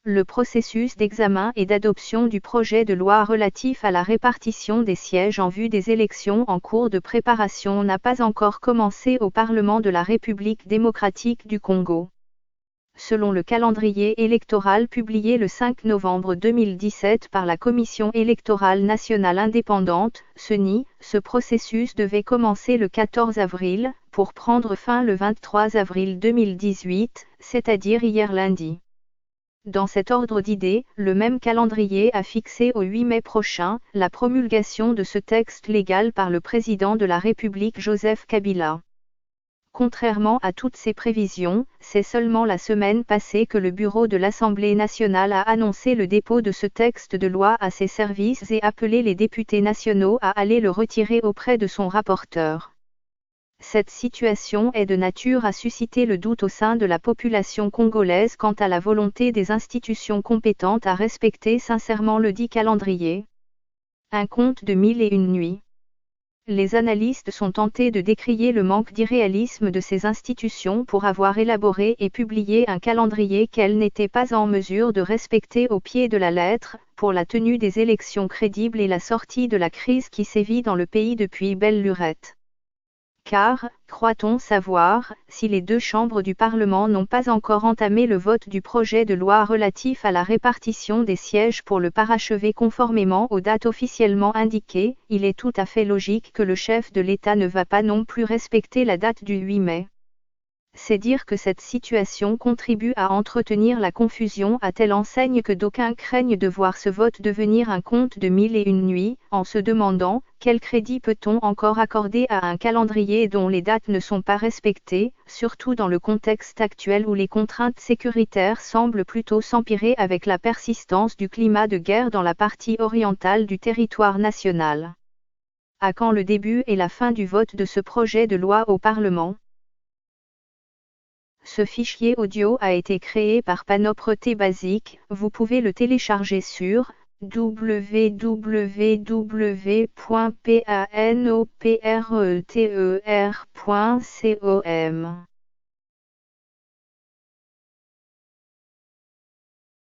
Le processus d'examen et d'adoption du projet de loi relatif à la répartition des sièges en vue des élections en cours de préparation n'a pas encore commencé au Parlement de la République démocratique du Congo. Selon le calendrier électoral publié le 5 novembre 2017 par la Commission électorale nationale indépendante, CENI, ce processus devait commencer le 14 avril, pour prendre fin le 23 avril 2018, c'est-à-dire hier lundi. Dans cet ordre d'idées, le même calendrier a fixé au 8 mai prochain, la promulgation de ce texte légal par le président de la République Joseph Kabila. Contrairement à toutes ces prévisions, c'est seulement la semaine passée que le bureau de l'Assemblée nationale a annoncé le dépôt de ce texte de loi à ses services et appelé les députés nationaux à aller le retirer auprès de son rapporteur. Cette situation est de nature à susciter le doute au sein de la population congolaise quant à la volonté des institutions compétentes à respecter sincèrement le dit calendrier. Un conte de 1001 nuits. Les analystes sont tentés de décrier le manque d'irréalisme de ces institutions pour avoir élaboré et publié un calendrier qu'elles n'étaient pas en mesure de respecter au pied de la lettre, pour la tenue des élections crédibles et la sortie de la crise qui sévit dans le pays depuis belle lurette. Car, croit-on savoir, si les deux chambres du Parlement n'ont pas encore entamé le vote du projet de loi relatif à la répartition des sièges pour le parachever conformément aux dates officiellement indiquées, il est tout à fait logique que le chef de l'État ne va pas non plus respecter la date du 8 mai. C'est dire que cette situation contribue à entretenir la confusion à telle enseigne que d'aucuns craignent de voir ce vote devenir un conte de 1001 nuits, en se demandant, quel crédit peut-on encore accorder à un calendrier dont les dates ne sont pas respectées, surtout dans le contexte actuel où les contraintes sécuritaires semblent plutôt s'empirer avec la persistance du climat de guerre dans la partie orientale du territoire national. À quand le début et la fin du vote de ce projet de loi au Parlement ? Ce fichier audio a été créé par Panopreté Basic, vous pouvez le télécharger sur www.panopreter.com.